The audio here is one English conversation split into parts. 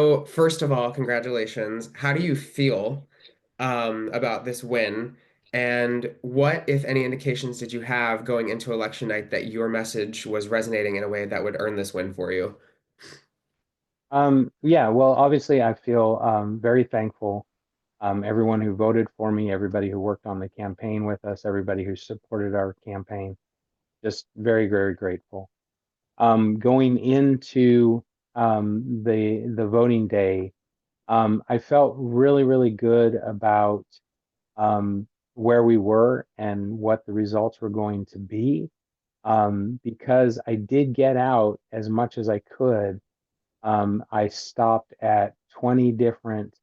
So, first of all, congratulations. How do you feel about this win? And what, if any, indications did you have going into election night that your message was resonating in a way that would earn this win for you? Yeah, well, obviously, I feel very thankful. Everyone who voted for me, everybody who worked on the campaign with us, everybody who supported our campaign, just very, very grateful. Going into the voting day, I felt really, really good about um, where we were and what the results were going to be, because I did get out as much as I could. I stopped at 20 different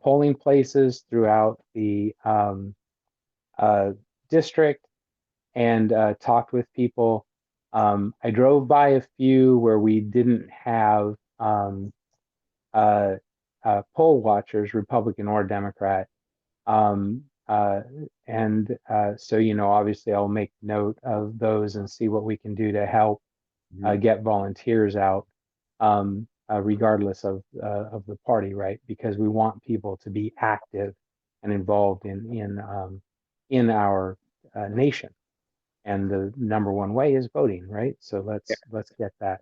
polling places throughout the uh, district and talked with people. I drove by a few where we didn't have uh, poll watchers, Republican or Democrat. Um, uh, and obviously, I'll make note of those and see what we can do to help Mhm. get volunteers out, regardless of the party, right? Because we want people to be active and involved in our nation, and the number one way is voting, right? So let's get that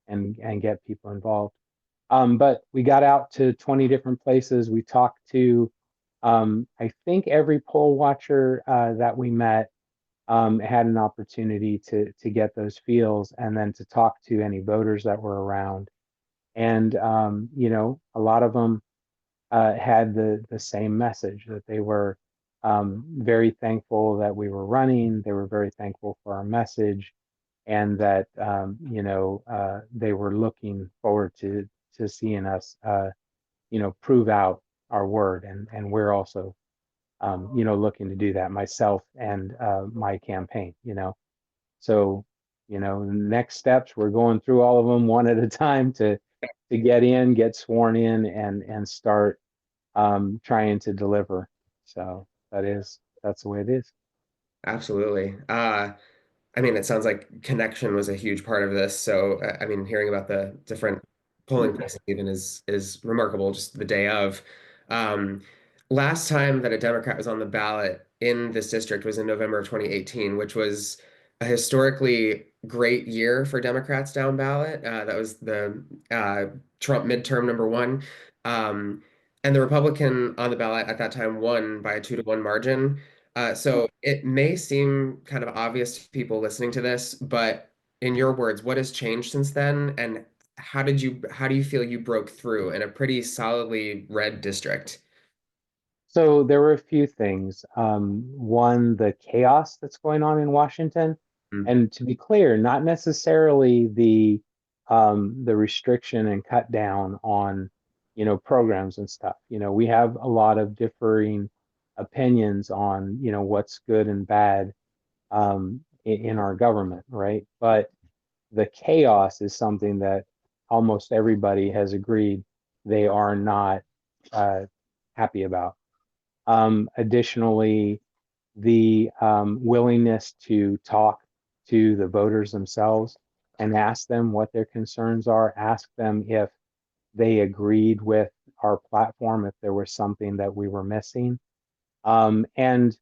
and get people involved. But we got out to 20 different places. We talked to, I think every poll watcher that we met had an opportunity to get those feels and then to talk to any voters that were around. And a lot of them had the same message that they were very thankful that we were running. They were very thankful for our message, and that they were looking forward to seeing us prove out our word. And we're also looking to do that, myself and my campaign. So, next steps, we're going through all of them one at a time to get in, get sworn in, and start trying to deliver. So that's the way it is. Absolutely. I mean, it sounds like connection was a huge part of this. So, I mean, hearing about the different polling places even is remarkable. Just the day of. Um, Last time that a Democrat was on the ballot in this district was in November of 2018, which was a historically great year for Democrats down ballot. That was the Trump midterm number one. Um, and the Republican on the ballot at that time won by a 2-1 margin. So it may seem kind of obvious to people listening to this, but in your words, what has changed since then? And how do you feel you broke through in a pretty solidly red district? So there were a few things. One, the chaos that's going on in Washington, Mm. and to be clear, not necessarily the restriction and cut down on programs and stuff. We have a lot of differing opinions on what's good and bad in our government, right? But the chaos is something that almost everybody has agreed they are not uh, happy about. Additionally, the willingness to talk to the voters themselves and ask them what their concerns are, ask them if they agreed with our platform, if there was something that we were missing. And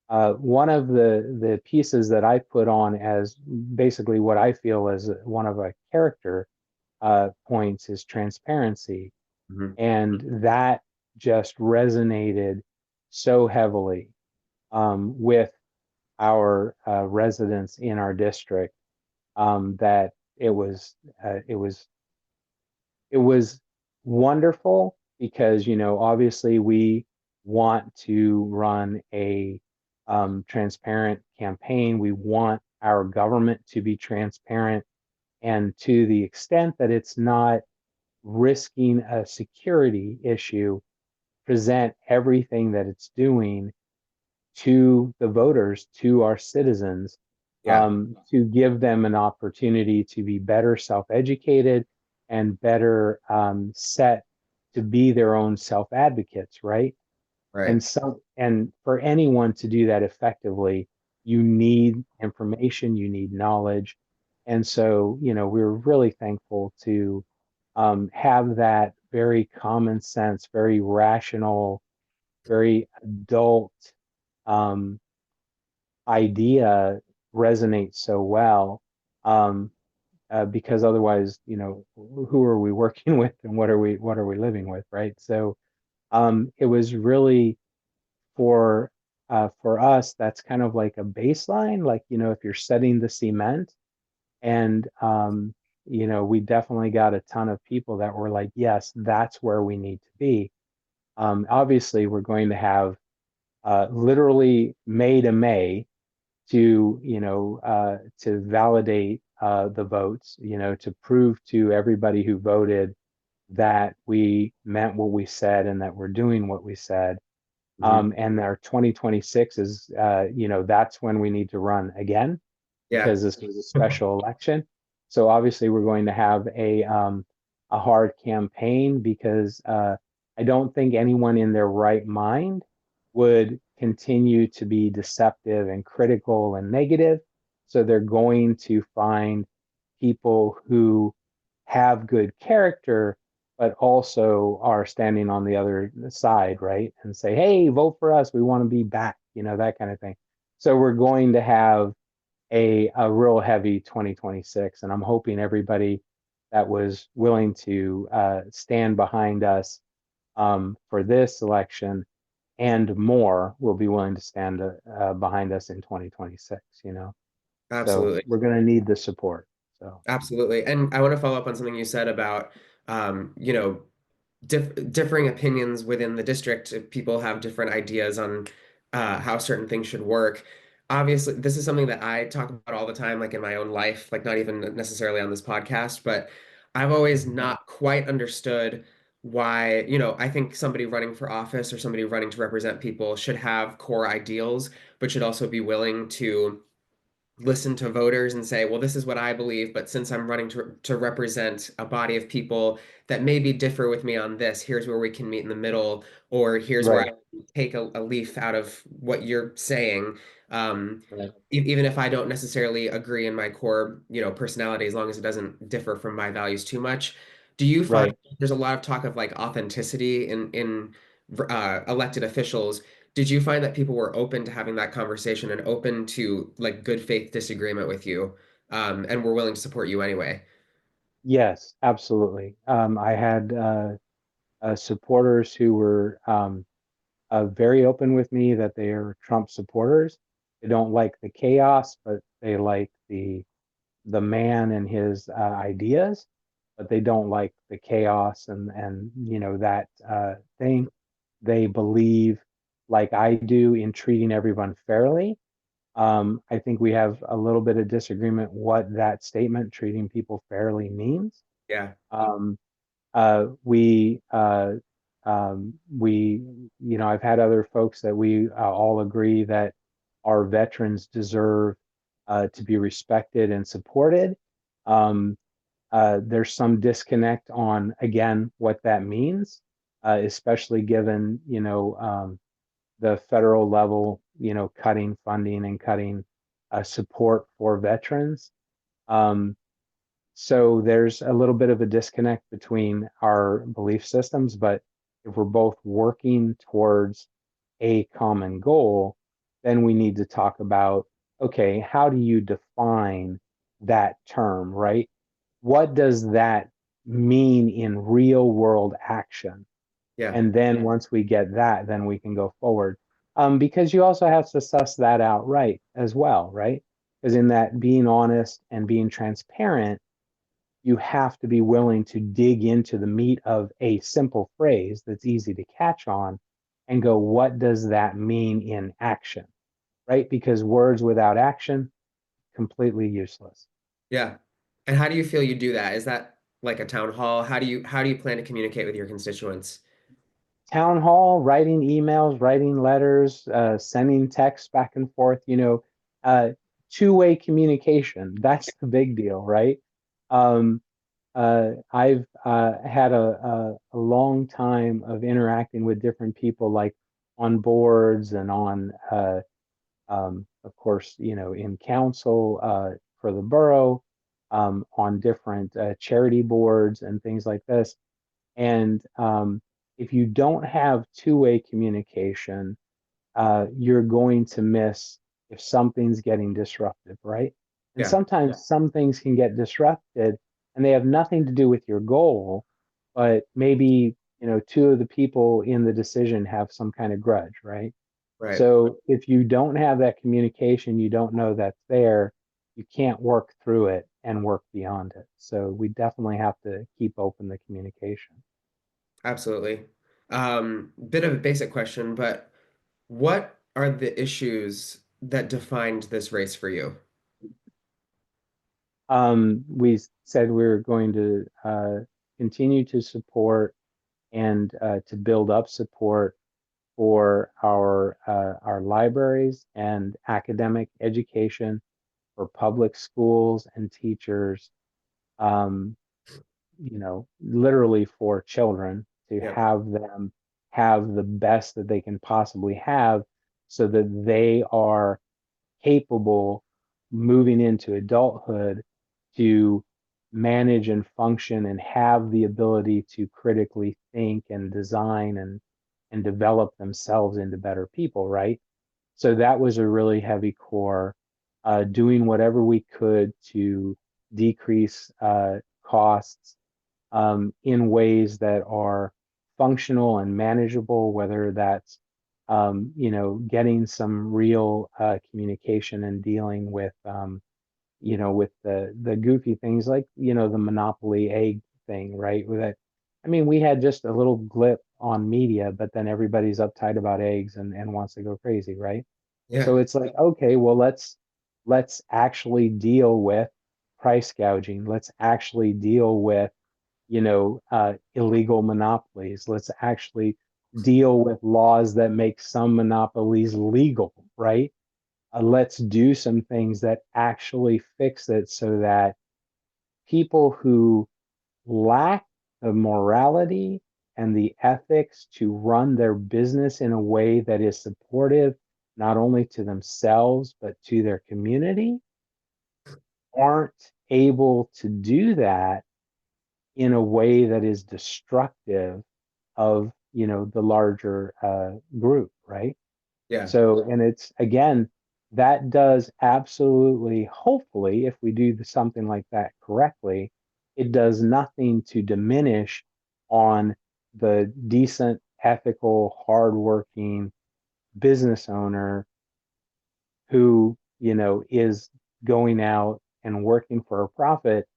One of the pieces that I put on as basically what I feel is one of a character points is transparency, Mhm. and that just resonated so heavily with our residents in our district, that it was uh, it was it was wonderful because obviously we want to run a transparent campaign. We want our government to be transparent, and to the extent that it's not risking a security issue, present everything that it's doing to the voters, to our citizens, Yeah, to give them an opportunity to be better self-educated and better set to be their own self-advocates, right? right. And for anyone to do that effectively, you need information, you need knowledge. And so, we're really thankful to have that very common sense, very rational, very adult um, idea resonates so well. Um, because otherwise, who are we working with and what are we living with, right? So it was really for us, that's kind of like a baseline, like if you're setting the cement, and we definitely got a ton of people that were like, yes, that's where we need to be. Obviously, we're going to have literally May to May to validate the votes, to prove to everybody who voted that we meant what we said and that we're doing what we said. Hmm. And our 2026 is, that's when we need to run again, Yeah. because this was a special election. So obviously we're going to have a hard campaign, because I don't think anyone in their right mind would continue to be deceptive and critical and negative. So they're going to find people who have good character, but also are standing on the other side, right? And say, hey, vote for us. We want to be back, that kind of thing. So we're going to have a real heavy 2026. And I'm hoping everybody that was willing to stand behind us for this election and more will be willing to stand behind us in 2026, So Absolutely. we're going to need the support. So, Absolutely. And I want to follow up on something you said about, you know, differing opinions within the district. If people have different ideas on how certain things should work. Obviously, this is something that I talk about all the time, like in my own life, like not even necessarily on this podcast, but I've always not quite understood why, I think somebody running for office or somebody running to represent people should have core ideals, but should also be willing to listen to voters and say, well, this is what I believe, but since I'm running to represent a body of people that maybe differ with me on this, here's where we can meet in the middle, or here's where I right, take a leaf out of what you're saying. Um, right, Even if I don't necessarily agree in my core, personality, as long as it doesn't differ from my values too much. Do you find right. there's a lot of talk of like authenticity in elected officials? Did you find that people were open to having that conversation and open to like good faith disagreement with you, and were willing to support you anyway? Yes, absolutely. I had supporters who were very open with me that they are Trump supporters. They don't like the chaos, but they like the man and his ideas, but they don't like the chaos and that thing. They believe, like I do, in treating everyone fairly. I think we have a little bit of disagreement what that statement, treating people fairly, means. Yeah, Um, we, I've had other folks that we all agree that our veterans deserve to be respected and supported. Um, there's some disconnect on, again, what that means, especially given, the federal level, cutting funding and cutting support for veterans. Um, so there's a little bit of a disconnect between our belief systems, but if we're both working towards a common goal, then we need to talk about, okay, how do you define that term, right? What does that mean in real world action? yeah, And then once we get that, then we can go forward. Because you also have to suss that out right as well, right? Because in that being honest and being transparent, you have to be willing to dig into the meat of a simple phrase that's easy to catch on and go, what does that mean in action? Right? Because words without action, completely useless. yeah. And how do you feel you do that? Is that like a town hall? How do you plan to communicate with your constituents? Town hall, writing emails, writing letters, sending texts back and forth, uh, two-way communication. That's the big deal, right? Um, I've had a long time of interacting with different people, like on boards and on, of course, in council for the borough, on different charity boards and things like this. And if you don't have two-way communication, you're going to miss if something's getting disrupted, right? And Yeah, sometimes some things can get disrupted and they have nothing to do with your goal, but maybe, two of the people in the decision have some kind of grudge, right? right. So if you don't have that communication, you don't know that's there, you can't work through it and work beyond it. So we definitely have to keep open the communication. Absolutely. Bit of a basic question, but what are the issues that defined this race for you? We said we were going to continue to support and to build up support for our libraries and academic education for public schools and teachers. Um, literally for children to Yeah, have them have the best that they can possibly have so that they are capable moving into adulthood to manage and function and have the ability to critically think and design and develop themselves into better people, right? So that was a really heavy core, doing whatever we could to decrease costs in ways that are functional and manageable, whether that's getting some real communication and dealing with the goofy things like the monopoly egg thing, right? With that, I mean, we had just a little glip on media, but then everybody's uptight about eggs and wants to go crazy, right? yeah, So it's like, okay, well, let's actually deal with price gouging. Let's actually deal with illegal monopolies. Let's actually deal with laws that make some monopolies legal, right? Let's do some things that actually fix it so that people who lack the morality and the ethics to run their business in a way that is supportive not only to themselves but to their community aren't able to do that in a way that is destructive of the larger group, right? yeah, So, and it's again, that does absolutely, hopefully, if we do something like that correctly, it does nothing to diminish on the decent, ethical, hardworking business owner who, is going out and working for a profit,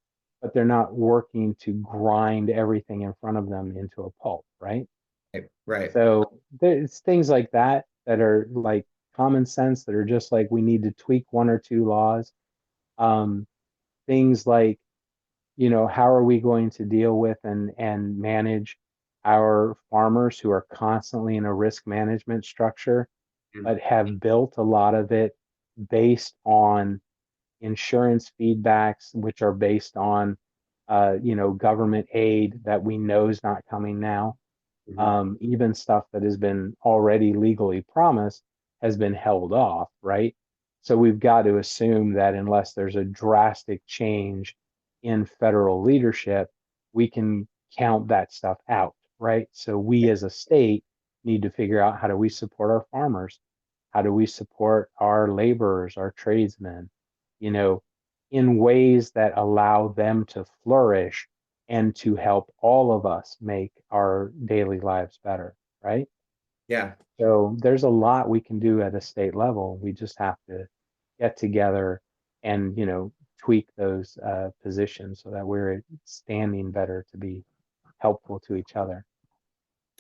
but they're not working to grind everything in front of them into a pulp, right? right, right. So there's things like that that are like common sense that are just like we need to tweak one or two laws. Um, things like, how are we going to deal with and manage our farmers who are constantly in a risk management structure, Mm, but have built a lot of it based on insurance feedbacks, which are based on government aid that we know is not coming now. mhm. Even stuff that has been already legally promised has been held off, right? So we've got to assume that unless there's a drastic change in federal leadership, we can count that stuff out, right? So we as a state need to figure out how do we support our farmers? How do we support our laborers, our tradesmen, you know, in ways that allow them to flourish and to help all of us make our daily lives better, right? Yeah, So there's a lot we can do at a state level. We just have to get together and, tweak those positions so that we're standing better to be helpful to each other.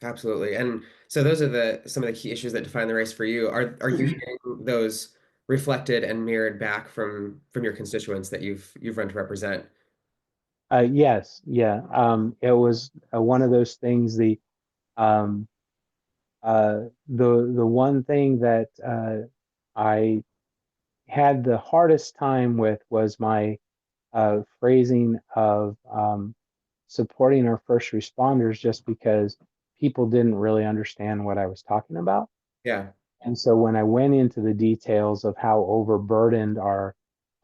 absolutely. And so those are the some of the key issues that define the race for you. Are you hearing those reflected and mirrored back from your constituents that you've run to represent? Yes, yeah. It was one of those things. Um, the one thing that I had the hardest time with was my phrasing of supporting our first responders, just because people didn't really understand what I was talking about. Yeah. And so when I went into the details of how overburdened our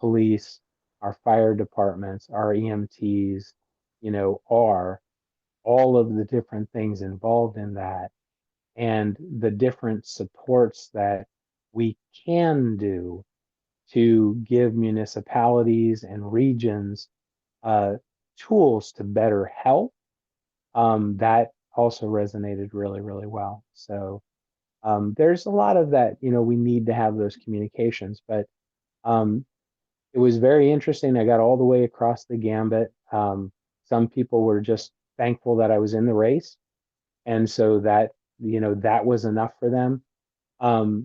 police, our fire departments, our EMTs, are, all of the different things involved in that and the different supports that we can do to give municipalities and regions uh, tools to better help, that also resonated really, really well. So there's a lot of that, we need to have those communications, but um, it was very interesting. I got all the way across the gambit. Some people were just thankful that I was in the race. And so that, that was enough for them.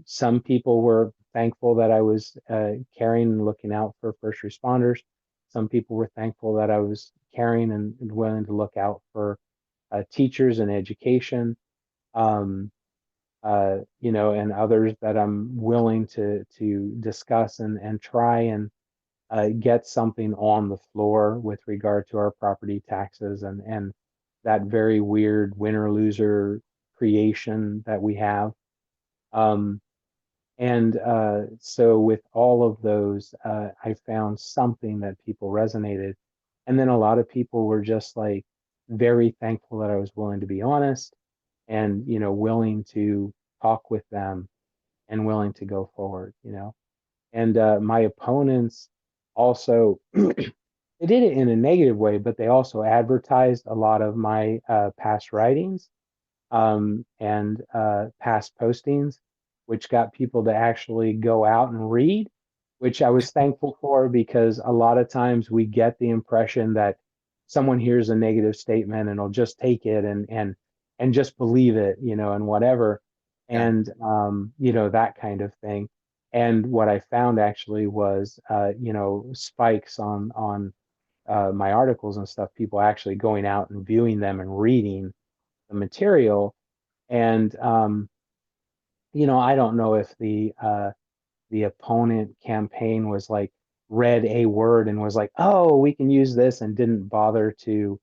Some people were thankful that I was caring and looking out for first responders. Some people were thankful that I was caring and willing to look out for teachers and education. Um, and others that I'm willing to discuss and try and get something on the floor with regard to our property taxes and that very weird winner loser creation that we have. Um, and so with all of those, I found something that people resonated. And then a lot of people were just like very thankful that I was willing to be honest and, willing to talk with them and willing to go forward. And my opponents also, they did it in a negative way, but they also advertised a lot of my past writings and past postings, which got people to actually go out and read, which I was thankful for because a lot of times we get the impression that someone hears a negative statement and will just take it and just believe it, and whatever, Yeah. and that kind of thing. And what I found actually was, spikes on my articles and stuff, people actually going out and viewing them and reading the material. And I don't know if the opponent campaign was like read a word and was like, oh, we can use this, and didn't bother to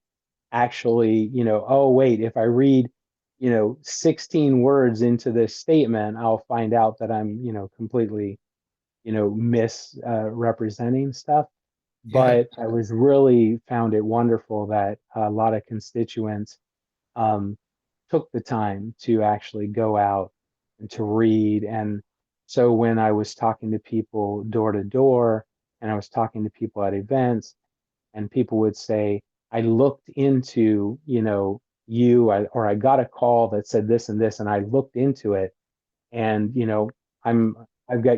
actually, oh wait, if I read 16 words into this statement, I'll find out that I'm completely misrepresenting stuff. Yeah. But I was really found it wonderful that a lot of constituents um, took the time to actually go out and to read. And so when I was talking to people door to door and I was talking to people at events, and people would say, I looked into, or I got a call that said this and this, and I looked into it, and I'm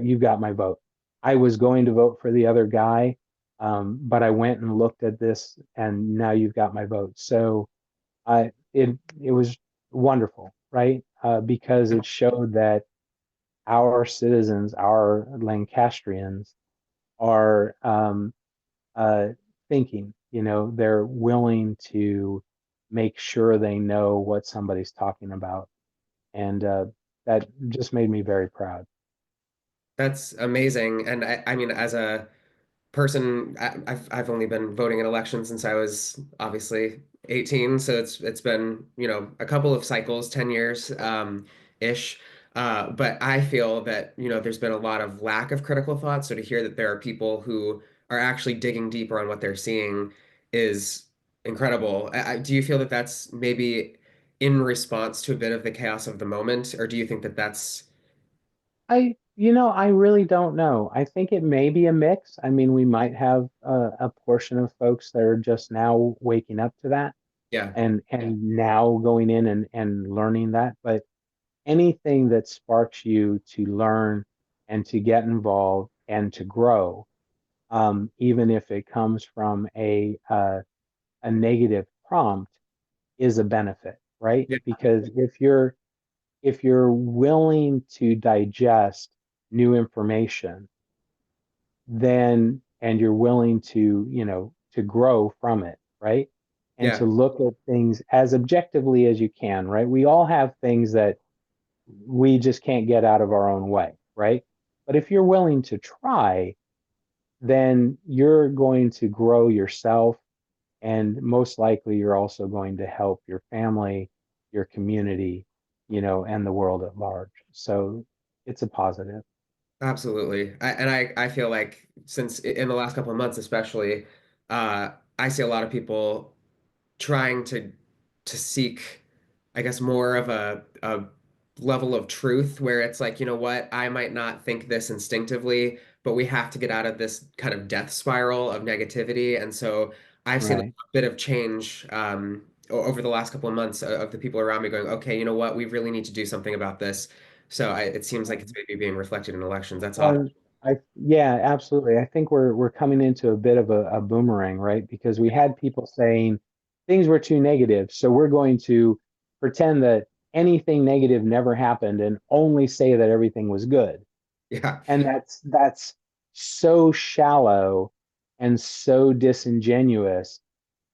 you've got my vote. I was going to vote for the other guy, but I went and looked at this, and now you've got my vote. So it was wonderful, right? Because it showed that our citizens, our Lancastrians, are uh, thinking. They're willing to make sure they know what somebody's talking about, and that just made me very proud. That's amazing. And I mean, as a person, I've only been voting in elections since I was obviously 18, so it's been, a couple of cycles, 10 years ish. But I feel that, there's been a lot of lack of critical thought. So to hear that there are people who are actually digging deeper on what they're seeing is incredible. Do you feel that that's maybe in response to a bit of the chaos of the moment, or do you think that that's I really don't know. I think it may be a mix. I mean, we might have a portion of folks that are just now waking up to that yeah, and now going in and learning that. But anything that sparks you to learn and to get involved and to grow, even if it comes from a negative prompt, is a benefit, right? yeah, Because if you're willing to digest new information, then and you're willing to grow from it, right? And yeah, to look at things as objectively as you can, right? We all have things that we just can't get out of our own way, right? But if you're willing to try, then you're going to grow yourself, and most likely you're also going to help your family, your community, and the world at large. So it's a positive. absolutely. I feel like since in the last couple of months, especially, I see a lot of people trying to to seek, I guess, more of a level of truth where it's like, you know what, I might not think this instinctively, but we have to get out of this kind of death spiral of negativity. And so I've seen a Right. bit of change over the last couple of months of the people around me going, okay, you know what, we really need to do something about this. So it seems like it's maybe being reflected in elections. That's awesome. Well, yeah, absolutely. I think we're coming into a bit of a boomerang, right? Because we had people saying things were too negative, so we're going to pretend that anything negative never happened and only say that everything was good. Yeah, And that's so shallow and so disingenuous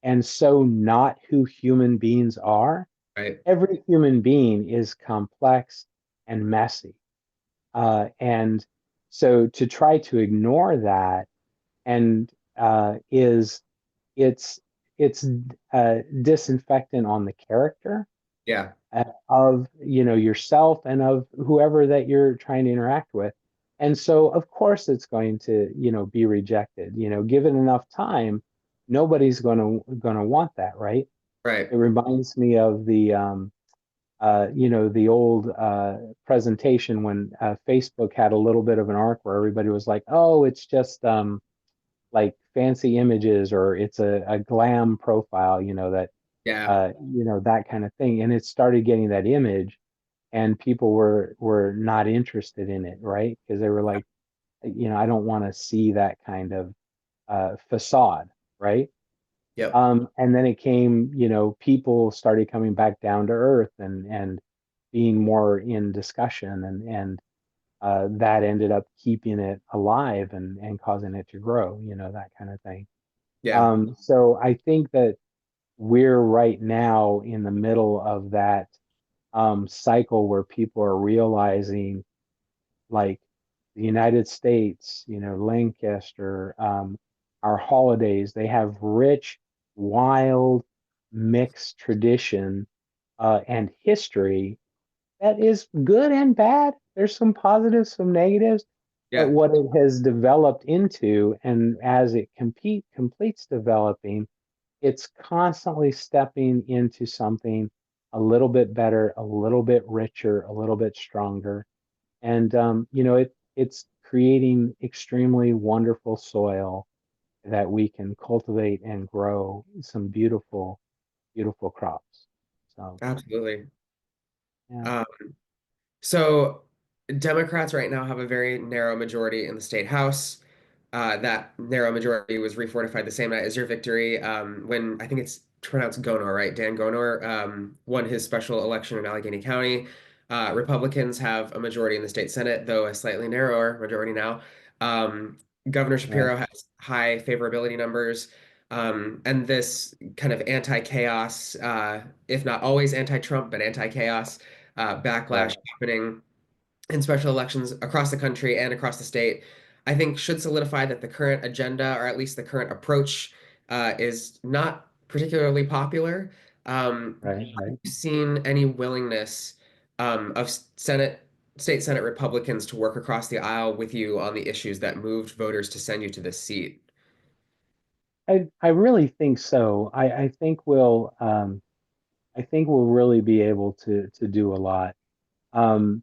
and so not who human beings are. right. Every human being is complex and messy. And so to try to ignore that and is it's it's disinfectant on the character Yeah, of yourself and of whoever that you're trying to interact with. And so of course it's going to be rejected. Given enough time, nobody's going to want that, right? right. It reminds me of the old presentation when Facebook had a little bit of an arc where everybody was like, oh, it's just like fancy images or it's a glam profile, Yeah, that kind of thing. And it started getting that image and people were not interested in it, right? Because they were like, I don't want to see that kind of facade, right? yep, And then it came, people started coming back down to earth and being more in discussion, and that ended up keeping it alive and causing it to grow, that kind of thing. yeah, So I think that we're right now in the middle of that cycle where people are realizing, like, the United States, Lancaster, our holidays, they have rich, wild, mixed tradition and history that is good and bad. There's some positives, some negatives, but yeah, what it has developed into, and as it completes developing, it's constantly stepping into something a little bit better, a little bit richer, a little bit stronger, and it's creating extremely wonderful soil that we can cultivate and grow some beautiful, beautiful crops. So absolutely. yeah, Um, So Democrats right now have a very narrow majority in the state house. That narrow majority was refortified the same night as your victory, when I think it's pronounced Gonor, right? Dan Gonor won his special election in Allegheny County. Republicans have a majority in the state Senate, though a slightly narrower majority now. Um, Governor right, Shapiro has high favorability numbers. And this kind of anti-chaos, if not always anti-Trump, but anti-chaos backlash right. happening in special elections across the country and across the state, I think should solidify that the current agenda, or at least the current approach, is not particularly popular. Right, Have right. you seen any willingness of state Senate Republicans to work across the aisle with you on the issues that moved voters to send you to this seat? I really think so. I think we'll really be able to do a lot. Um,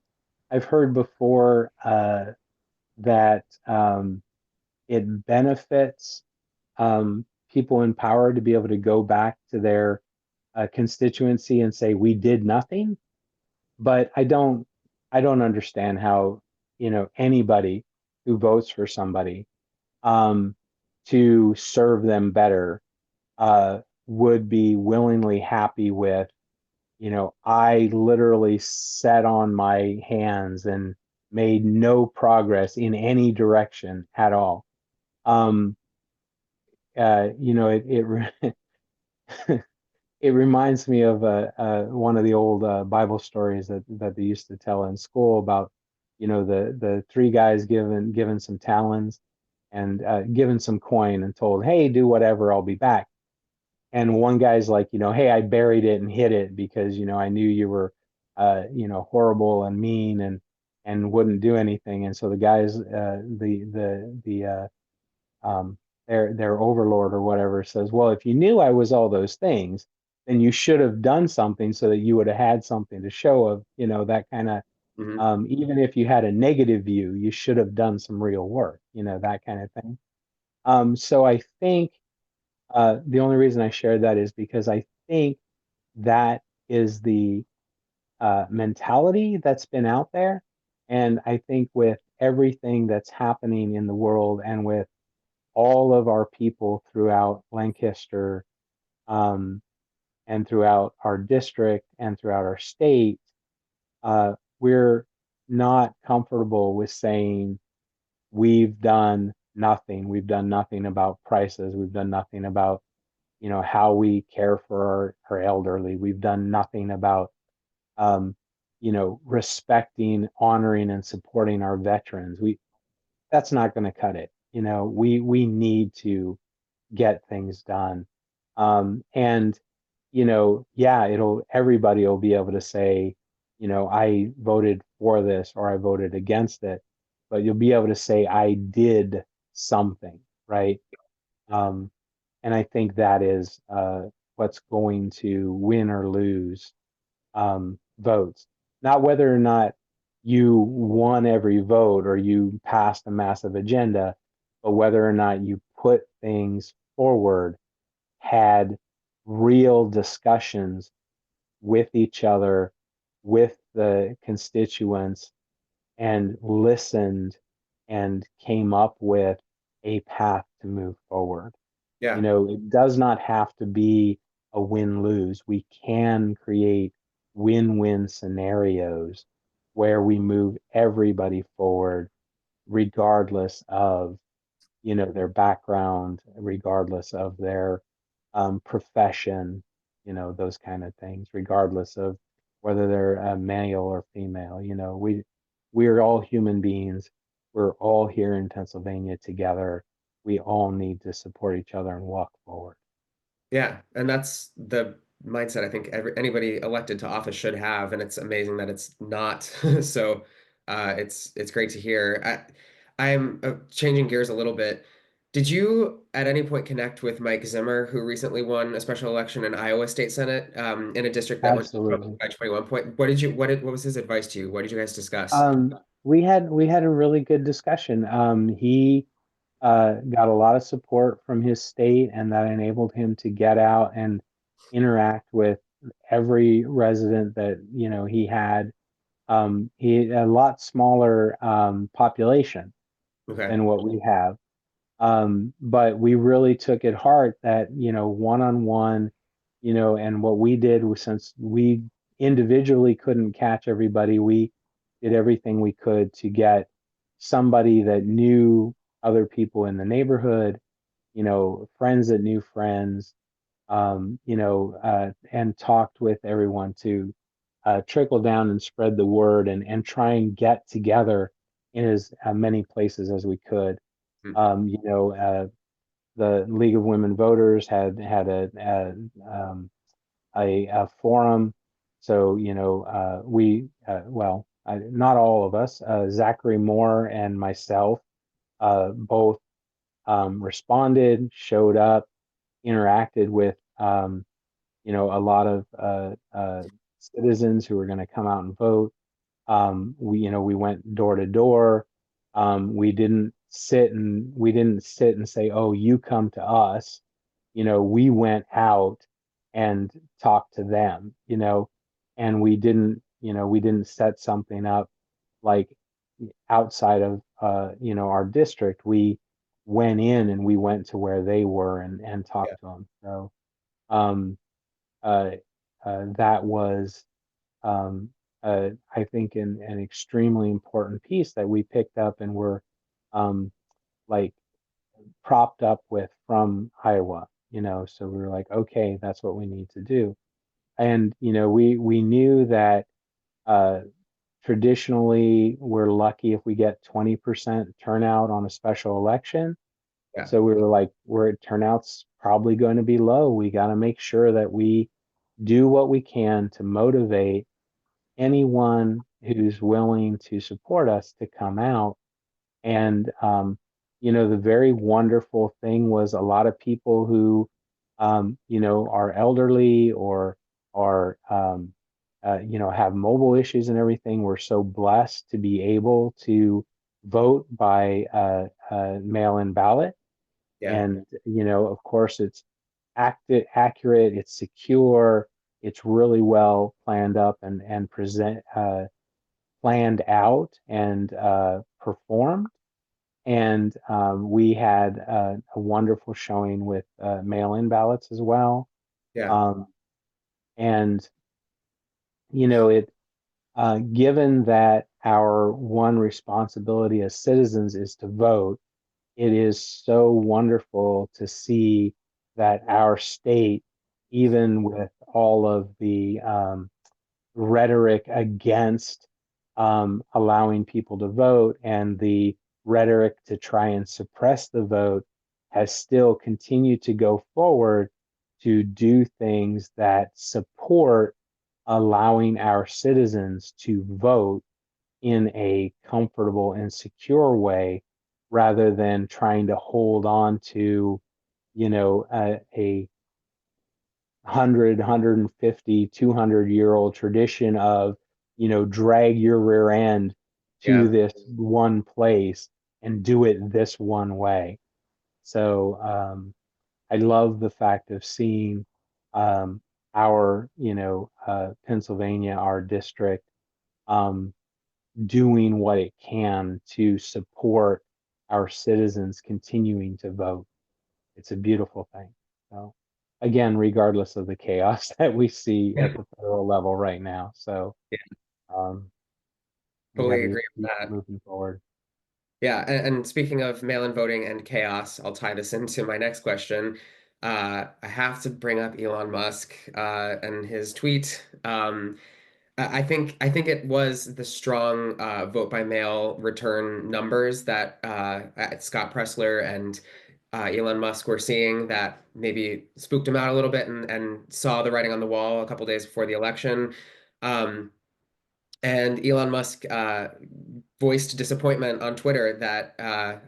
I've heard before that it benefits people in power to be able to go back to their constituency and say we did nothing. But I don't understand how anybody who votes for somebody um, to serve them better uh, would be willingly happy with, I literally sat on my hands and made no progress in any direction at all. Um, it reminds me of one of the old Bible stories that they used to tell in school about, the three guys given some talons and given some coin and told, hey, do whatever, I'll be back. And one guy's like, hey, I buried it and hid it because I knew you were horrible and mean and wouldn't do anything. And so the guys, um, their overlord or whatever says, well, if you knew I was all those things, then you should have done something so that you would have had something to show of, that kind of, Hmm. even if you had a negative view, you should have done some real work, that kind of thing. So I think the only reason I shared that is because I think that is the mentality that's been out there. And I think with everything that's happening in the world and with all of our people throughout Lancaster, um, and throughout our district and throughout our state, we're not comfortable with saying we've done nothing. We've done nothing about prices. We've done nothing about, how we care for our elderly. We've done nothing about, um, respecting, honoring, and supporting our veterans. That's not going to cut it. We need to get things done. And yeah, everybody will be able to say, I voted for this or I voted against it, but you'll be able to say I did something, right? Um, and I think that is what's going to win or lose votes. Not whether or not you won every vote or you passed a massive agenda, but whether or not you put things forward, had real discussions with each other, with the constituents, and listened and came up with a path to move forward. Yeah. It does not have to be a win lose. We can create win win scenarios where we move everybody forward, regardless of their background, regardless of their profession, those kind of things, regardless of whether they're male or female. We're all human beings. We're all here in Pennsylvania together. We all need to support each other and walk forward. Yeah, and that's the mindset I think anybody elected to office should have, and it's amazing that it's not. So, it's great to hear. I'm changing gears a little bit. Did you at any point connect with Mike Zimmer, who recently won a special election in Iowa State Senate, in a district that went Absolutely. by 21 point? What was his advice to you? What did you guys discuss? We had a really good discussion. He got a lot of support from his state, and that enabled him to get out and interact with every resident that he had. He had a lot smaller population Okay. than what we have. But we really took it hard that, one on one, and what we did was, since we individually couldn't catch everybody, we did everything we could to get somebody that knew other people in the neighborhood, friends that knew friends, and talked with everyone to trickle down and spread the word and try and get together in as many places as we could. Hmm. Um, you know, uh, the League of Women Voters had a forum. So, not all of us, Zachary Moore and myself, both responded, showed up, interacted with, a lot of citizens who were going to come out and vote. We went door to door. We didn't sit and say, "Oh, you come to us." We went out and talked to them. And we didn't set something up like outside of our district. We went in and we went to where they were and Yeah. talked to them. So um, uh, that was, um, I think, an extremely important piece that we picked up and were um, like propped up with from Iowa. So we were like, okay, that's what we need to do. And we knew that uh, traditionally we're lucky if we get 20% turnout on a special election. Yeah. So we were like, where turnout's probably going to be low. We got to make sure that we do what we can to motivate anyone who's willing to support us to come out. And the very wonderful thing was a lot of people who are elderly or have mobile issues and everything. We're so blessed to be able to vote by mail-in ballot. Yeah. And, of course, it's accurate, it's secure, it's really well planned up and planned out and performed. And we had a wonderful showing with mail-in ballots as well. Yeah. Um, and it given that our one responsibility as citizens is to vote, it is so wonderful to see that our state, even with all of the rhetoric against allowing people to vote and the rhetoric to try and suppress the vote, has still continued to go forward to do things that support allowing our citizens to vote in a comfortable and secure way rather than trying to hold on to, a 150, 200-year-old tradition of, drag your rear end to Yeah. this one place and do it this one way. So I love the fact of seeing our, Pennsylvania, our district, um, doing what it can to support our citizens continuing to vote. It's a beautiful thing. So, again, regardless of the chaos that we see Yeah. at the federal level right now. So, Yeah. um, we got Totally to agree just with keep that. moving forward. Yeah, and speaking of mail-in voting and chaos, I'll tie this into my next question. I have to bring up Elon Musk and his tweet. I think it was the strong vote by mail return numbers that Scott Pressler and Elon Musk were seeing that maybe spooked him out a little bit and saw the writing on the wall a couple days before the election. Um, and Elon Musk voiced disappointment on Twitter that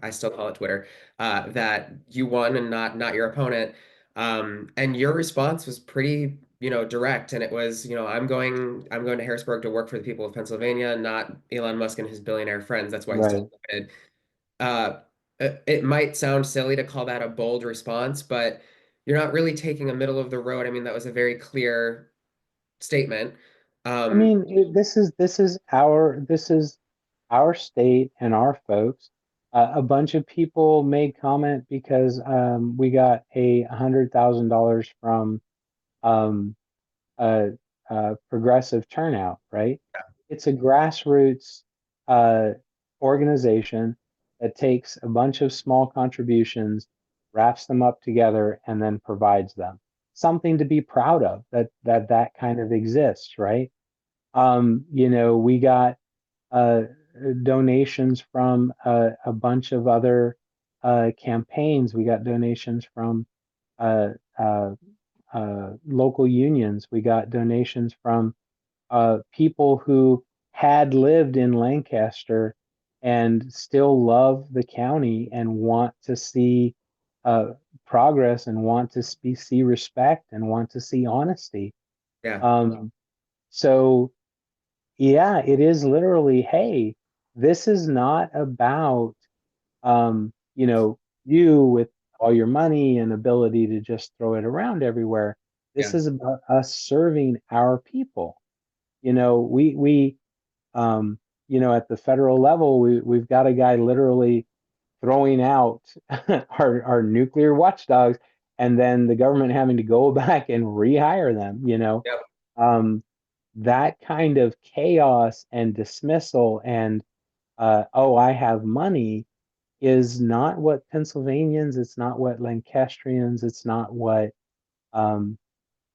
I still call it Twitter that you won and not your opponent. And your response was pretty, direct, and it was, I'm going to Harrisburg to work for the people of Pennsylvania, not Elon Musk and his billionaire friends. That's why he's Right. disappointed. Uh, it might sound silly to call that a bold response, but you're not really taking a middle of the road. I mean, that was a very clear statement. I Um, mean, this is our state and our folks. A bunch of people made comment because we got $100,000 from um, a, a progressive turnout, right? It's a grassroots uh, organization that takes a bunch of small contributions, wraps them up together, and then provides them. Something to be proud of that kind of exists, right? We got uh, donations from a bunch of other campaigns. We got donations from uh, uh, local unions. We got donations from people who had lived in Lancaster and still love the county and want to see uh, progress and want to see respect and want to see honesty. yeah, So, yeah, it is literally, hey, this is not about you with all your money and ability to just throw it around everywhere. This yeah, is about us serving our people. We um, at the federal level, we've got a guy literally throwing out our nuclear watchdogs, and then the government having to go back and rehire them. yeah, Um, that kind of chaos and dismissal and oh, I have money is not what Pennsylvanians, it's not what Lancastrians, it's not what um,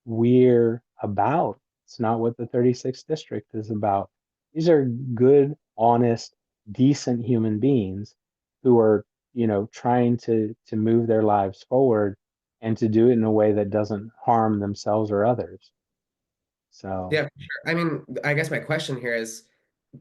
we're about. It's not what the 36th district is about. These are good, honest, decent human beings who are, trying to move their lives forward and to do it in a way that doesn't harm themselves or others. So, yeah, for sure. I mean, I guess my question here is,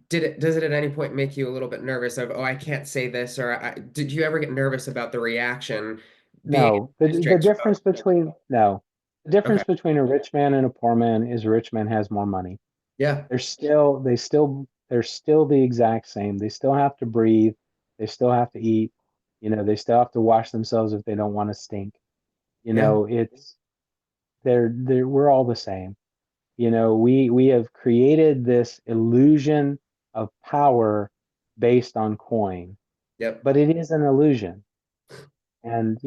does it at any point make you a little bit nervous of, oh, I can't say this, or did you ever get nervous about the reaction being no. a The straight shot. difference between no, the difference Okay. between a rich man and a poor man is a rich man has more money. Yeah. They're still the exact same. They still have to breathe. They still have to eat. They still have to wash themselves if they don't want to stink. Yeah. It's we're all the same. We have created this illusion of power based on coin, Yep. but it is an illusion. And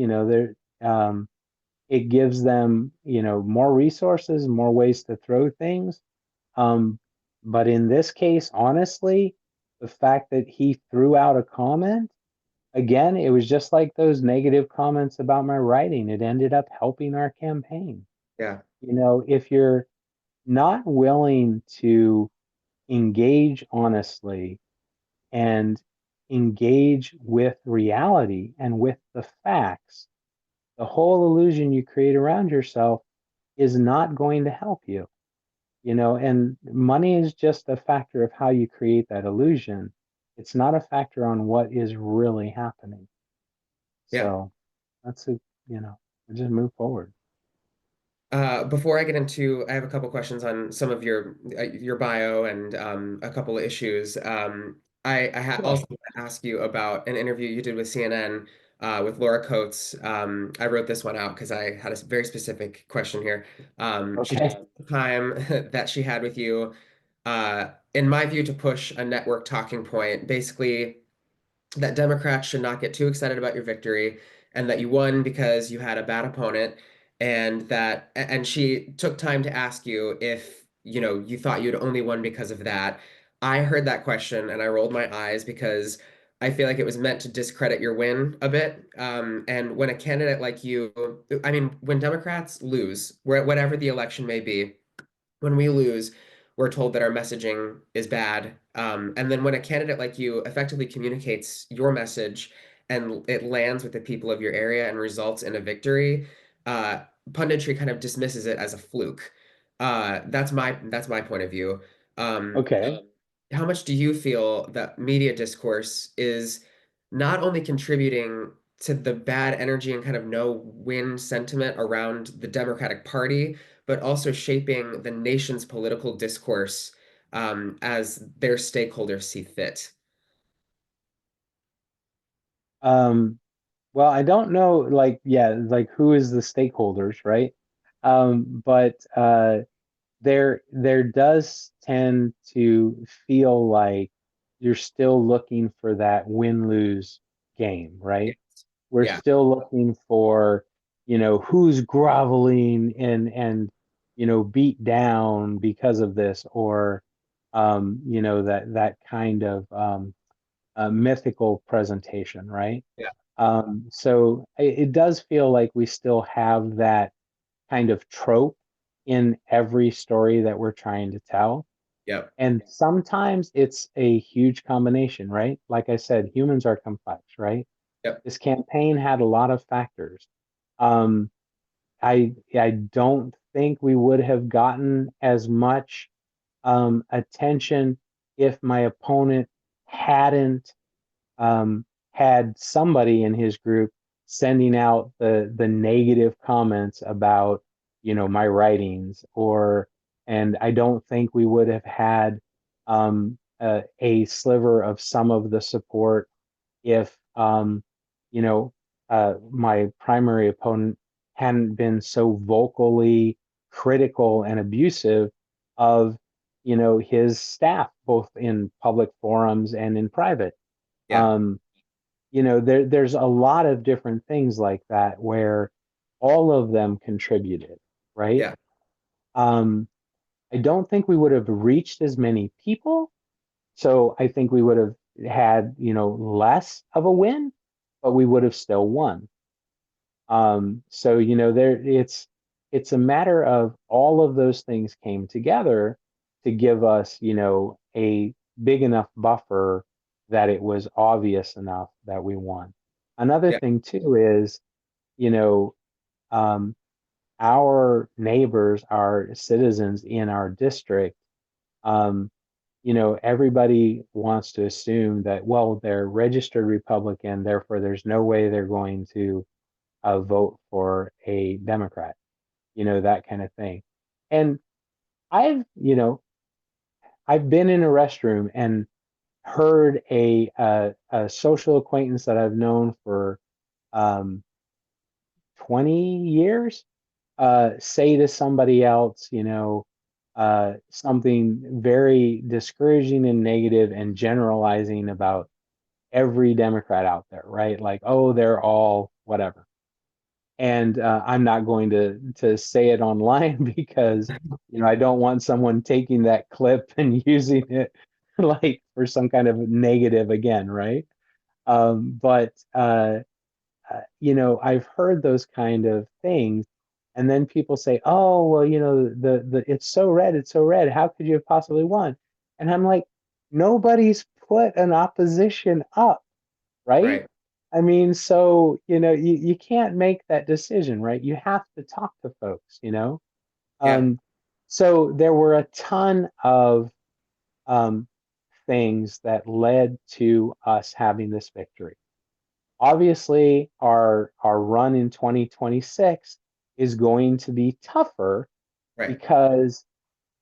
it gives them, more resources, more ways to throw things. Um, but in this case, honestly, the fact that he threw out a comment, again, it was just like those negative comments about my writing. It ended up helping our campaign. Yeah. If you're not willing to engage honestly and engage with reality and with the facts, the whole illusion you create around yourself is not going to help you. And money is just a factor of how you create that illusion. It's not a factor on what is really happening. Yeah. So that's a, you know, just move forward. Before I get into, I have a couple questions on some of your bio and a couple of issues. Sure. also want to ask you about an interview you did with CNN with Laura Coates. I wrote this one out because I had a very specific question here. She Okay. described the time that she had with you, in my view, to push a network talking point, basically that Democrats should not get too excited about your victory and that you won because you had a bad opponent and she took time to ask you if you thought you'd only won because of that. I heard that question and I rolled my eyes because I feel like it was meant to discredit your win a bit. And when a candidate like you, I mean, when Democrats lose, whatever the election may be, when we lose, we're told that our messaging is bad. And then when a candidate like you effectively communicates your message and it lands with the people of your area and results in a victory, uh, punditry kind of dismisses it as a fluke. That's my point of view. Um, Okay. how much do you feel that media discourse is not only contributing to the bad energy and kind of no win sentiment around the Democratic Party, but also shaping the nation's political discourse as their stakeholders see fit? Um, well, I don't know, like, yeah, like who is the stakeholders, right? But there does tend to feel like you're still looking for that win-lose game, right? We're Yeah, still looking for, who's groveling and beat down because of this, or that kind of mythical presentation, right? yeah, So it does feel like we still have that kind of trope in every story that we're trying to tell. yep, And sometimes it's a huge combination, right? Like I said, humans are complex, right? yep, This campaign had a lot of factors. Um, I don't think we would have gotten as much attention if my opponent hadn't had somebody in his group sending out the negative comments about my writings, and I don't think we would have had a sliver of some of the support if you know my primary opponent hadn't been so vocally critical and abusive of his staff, both in public forums and in private. yeah, um, there's a lot of different things like that where all of them contributed, right? yeah, um, I don't think we would have reached as many people, so I think we would have had, less of a win, but we would have still won. So it's a matter of all of those things came together to give us, a big enough buffer that it was obvious enough that we won. Another yeah, thing too is, you know, um, our neighbors, our citizens in our district, um, everybody wants to assume that, well, they're registered Republican, therefore there's no way they're going to vote for a Democrat, that kind of thing. And I've been in a restroom and heard a social acquaintance that I've known for um, 20 years say to somebody else, something very discouraging and negative and generalizing about every Democrat out there, right? Like, oh, they're all whatever. And I'm not going to say it online because I don't want someone taking that clip and using it like for some kind of negative again, right? But I've heard those kind of things, and then people say, "Oh, well, the it's so red, it's so red. How could you have possibly won?" And I'm like, nobody's put an opposition up, right? Right. I mean, so you can't make that decision, right? You have to talk to folks. Yeah. Um, so there were a ton of um, things that led to us having this victory. Obviously, our run in 2026 is going to be tougher Right. because,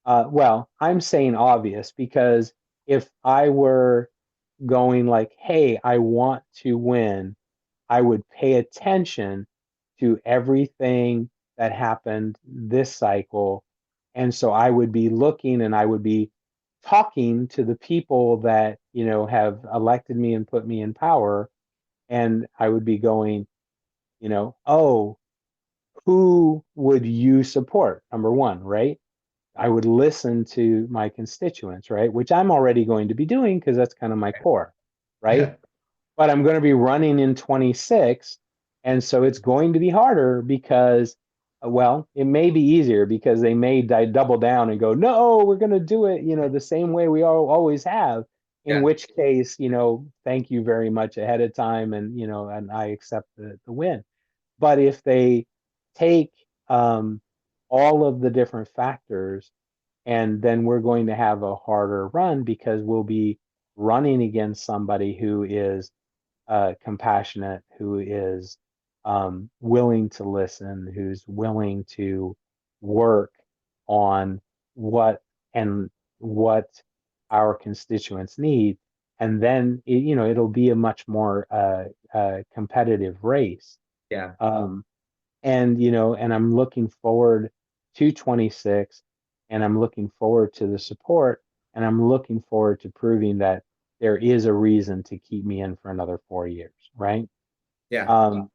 well, I'm saying obvious because if I were going like, hey, I want to win, I would pay attention to everything that happened this cycle. And so I would be looking and I would be talking to the people that, have elected me and put me in power. And I would be going, oh, who would you support? Number one, right? I would listen to my constituents, right? Which I'm already going to be doing because that's kind of my core, right? Yeah. But I'm going to be running in 26. And so it's going to be harder because, well, it may be easier because they may double down and go, no, we're going to do it, the same way we all, always have. In Yeah. which case, thank you very much ahead of time. And, and I accept the win. But if they take all of the different factors, and then we're going to have a harder run because we'll be running against somebody who is compassionate, who is willing to listen, who's willing to work on what and what our constituents need. And then, it'll be a much more competitive race. Yeah. Um, and I'm looking forward to 26, and I'm looking forward to the support, and I'm looking forward to proving that there is a reason to keep me in for another 4 years, right? Yeah. Um,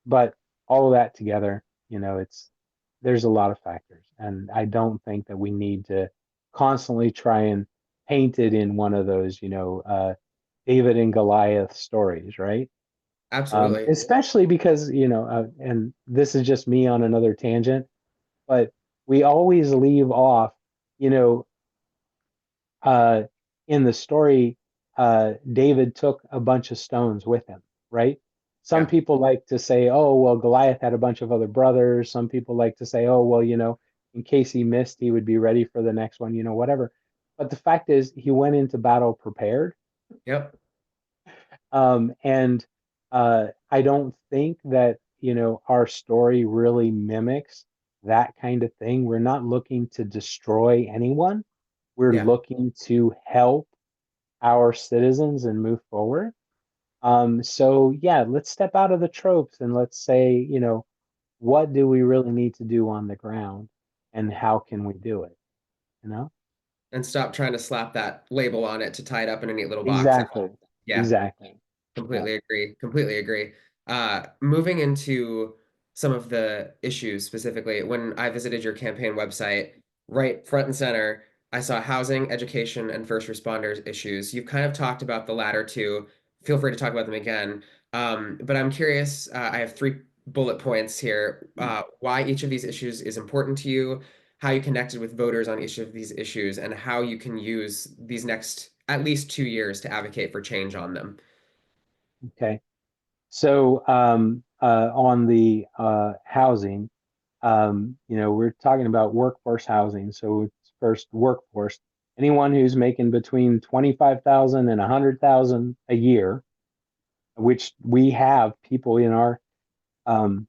but all of that together, there's a lot of factors, and I don't think that we need to constantly try and paint it in one of those, David and Goliath stories, right? Absolutely. Especially because, and this is just me on another tangent, but we always leave off, you know, uh, in the story, David took a bunch of stones with him, right? Some Yeah. people like to say, oh, well, Goliath had a bunch of other brothers. Some people like to say, oh, well, in case he missed, he would be ready for the next one, whatever. But the fact is, he went into battle prepared. Yep. And I don't think that, our story really mimics that kind of thing. We're not looking to destroy anyone. We're Yeah. looking to help our citizens and move forward. So yeah, let's step out of the tropes and let's say, what do we really need to do on the ground and how can we do it? You know? And stop trying to slap that label on it to tie it up in a neat little box. Exactly. Yeah. Exactly. Yeah. Completely agree. Completely agree. Moving into some of the issues specifically, when I visited your campaign website, right front and center, I saw housing, education, and first responders issues. You've kind of talked about the latter two. Feel free to talk about them again. But I'm curious, I have three bullet points here. Why each of these issues is important to you, how you connected with voters on each of these issues, and how you can use these next at least 2 years to advocate for change on them. Okay. So on the housing, we're talking about workforce housing. So it's first workforce. Anyone who's making between 25,000 and 100,000 a year, which we have people in our um,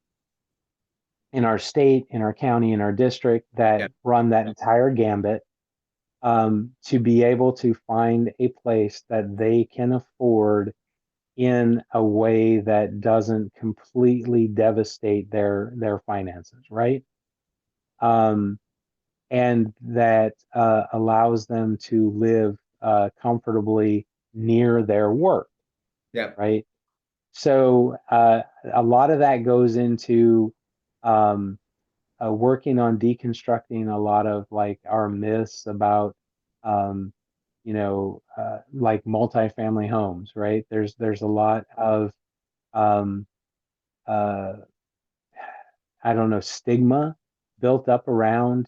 in our state, in our county, in our district that Yeah. run that entire gambit, to be able to find a place that they can afford in a way that doesn't completely devastate their finances, right? Um, and that allows them to live comfortably near their work, Yeah. right? So a lot of that goes into um, working on deconstructing a lot of like our myths about um, like multifamily homes, right? There's a lot of um, uh, I don't know, stigma built up around,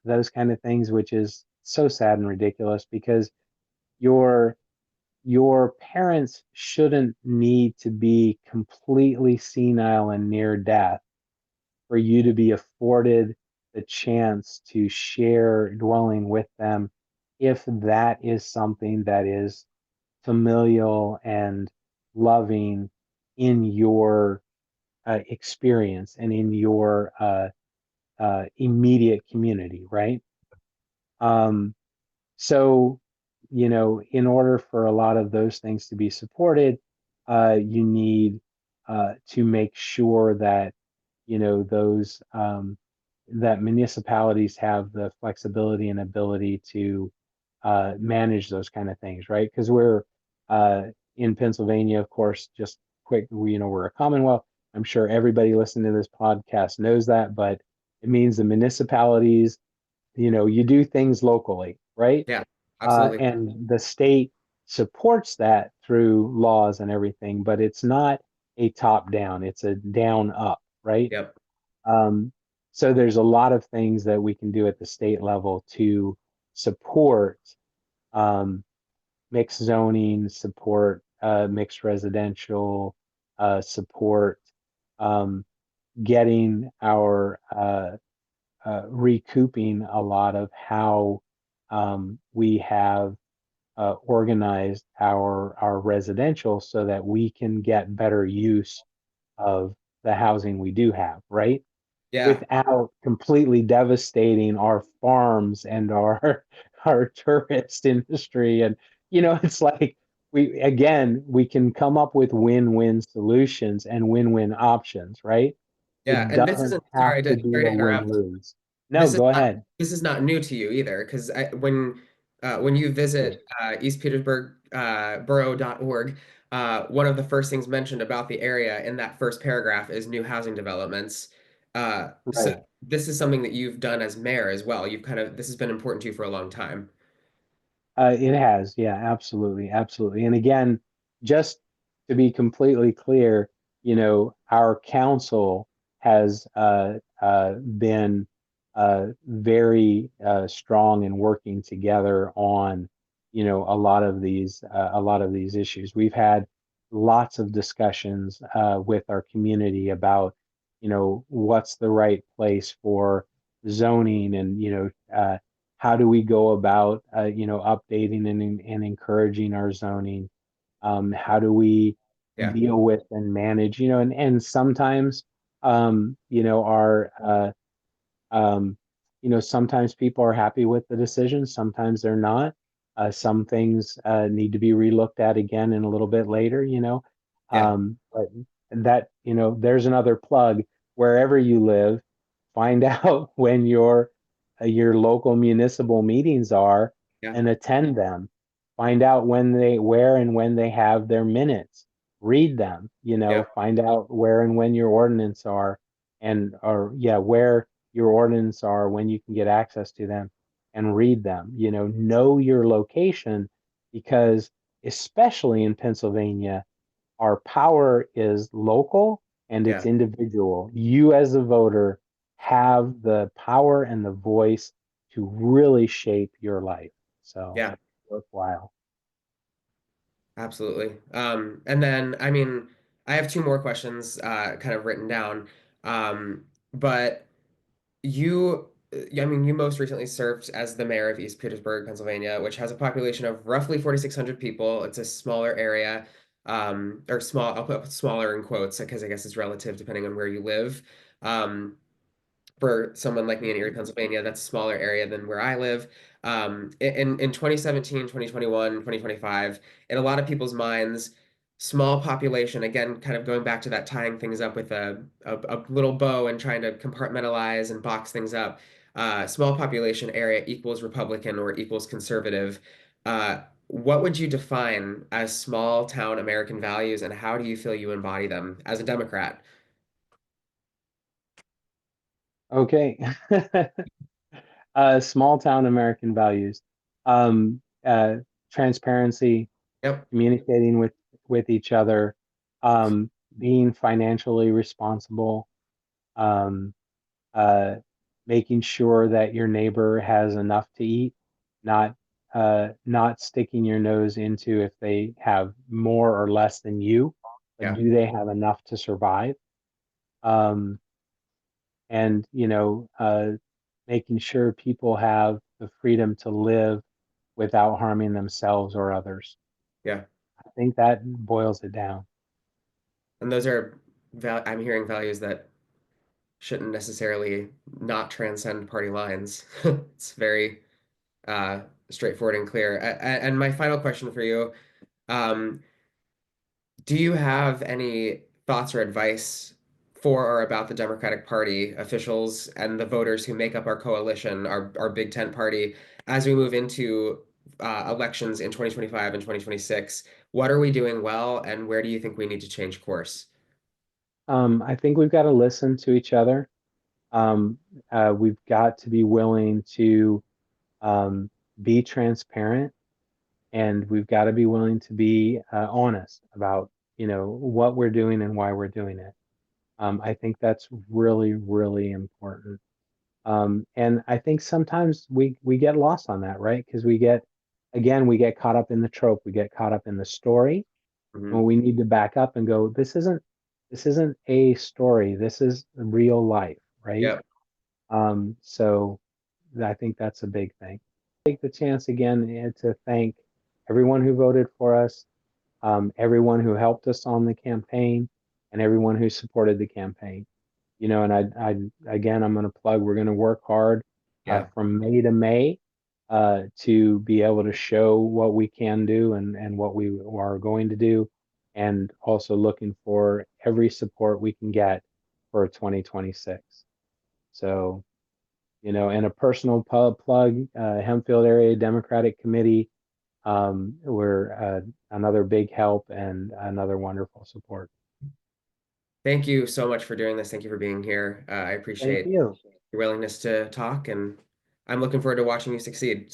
those kind of things, which is so sad and ridiculous because your your parents shouldn't need to be completely senile and near death for you to be afforded the chance to share dwelling with them if that is something that is familial and loving in your experience and in your immediate community, right? Um, so, in order for a lot of those things to be supported, you need to make sure that, those that municipalities have the flexibility and ability to manage those kind of things, right? Because we're uh, in Pennsylvania, of course, just quick, we're a commonwealth. I'm sure everybody listening to this podcast knows that, but it means the municipalities, you do things locally, right? Yeah. Absolutely. And the state supports that through laws and everything, but it's not a top down, it's a down up, right? Yep. Um, so there's a lot of things that we can do at the state level to support um, mixed zoning, support mixed residential, support um, getting our recouping a lot of how we have organized our residential so that we can get better use of the housing we do have, right? Yeah. Without completely devastating our farms and our our tourist industry. And it's like we can come up with win-win solutions and win-win options, right? Yeah. It And this doesn't isn't, have to be sorry to a interrupt. win-lose. No, go ahead. This is not new to you either, because when you Good. visit East Petersburg borough.org, one of the first things mentioned about the area in that first paragraph is new housing developments. So Right. this is something that you've done as mayor as well. You've kind of this has been important to you for a long time. It has, yeah, absolutely, absolutely. And again, just to be completely clear, our council has been very strong in working together on, a lot of these issues. We've had lots of discussions with our community about, what's the right place for zoning and, how do we go about updating and encouraging our zoning? How do we Yeah. deal with and manage, and sometimes our um, sometimes people are happy with the decision, sometimes they're not. Some things need to be relooked at again in a little bit later, Yeah. but that, there's another plug. Wherever you live, find out when your local municipal meetings are Yeah. and attend them. Find out where and when they have their minutes. Read them, Yeah. find out where and when your ordinance are or yeah, where your ordinance are, when you can get access to them and read them. Know your location because, especially in Pennsylvania, our power is local and it's Yeah. individual. You, as a voter, have the power and the voice to really shape your life. So, Yeah. worthwhile. Absolutely. And then, I mean, I have two more questions kind of written down. But I mean, you most recently served as the mayor of East Petersburg, Pennsylvania, which has a population of roughly 4,600 people. It's a smaller area. or small, I'll put smaller in quotes because I guess it's relative depending on where you live. Um, for someone like me in Erie, Pennsylvania, that's a smaller area than where I live. In 2017, 2021, 2025, in a lot of people's minds, small population, again, kind of going back to that tying things up with a little bow and trying to compartmentalize and box things up. Small population area equals Republican or equals conservative. What would you define as small town American values, and how do you feel you embody them as a Democrat? Okay. Small town American values. Um, Transparency, Yep. communicating with each other, being financially responsible, um, uh, making sure that your neighbor has enough to eat, not not sticking your nose into if they have more or less than you, but Yeah. do they have enough to survive? Um, and making sure people have the freedom to live without harming themselves or others. Yeah. I think that boils it down. And those are I'm hearing values that shouldn't necessarily not transcend party lines. It's very uh, straightforward and clear. And my final question for you, um, do you have any thoughts or advice for or about the Democratic Party officials and the voters who make up our coalition, our big tent party, as we move into elections in 2025 and 2026? What are we doing well, and where do you think we need to change course? I think we've got to listen to each other. Um, we've got to be willing to um, be transparent, and we've got to be willing to be honest about what we're doing and why we're doing it. I think that's really, really important. And I think sometimes we get lost on that, right? Because we get caught up in the trope, we get caught up in the story, Hmm. and we need to back up and go, this isn't a story, this is real life, right? Yep. So I think that's a big thing. Take the chance again to thank everyone who voted for us, everyone who helped us on the campaign, and everyone who supported the campaign. And again, I'm going to plug, we're going to work hard Yeah. from May to May to be able to show what we can do and what we are going to do, and also looking for every support we can get for 2026. So, and a personal plug, Hempfield Area Democratic Committee, we're another big help and another wonderful support. Thank you so much for doing this. Thank you for being here. I Thank appreciate you. your willingness to talk, and I'm looking forward to watching you succeed.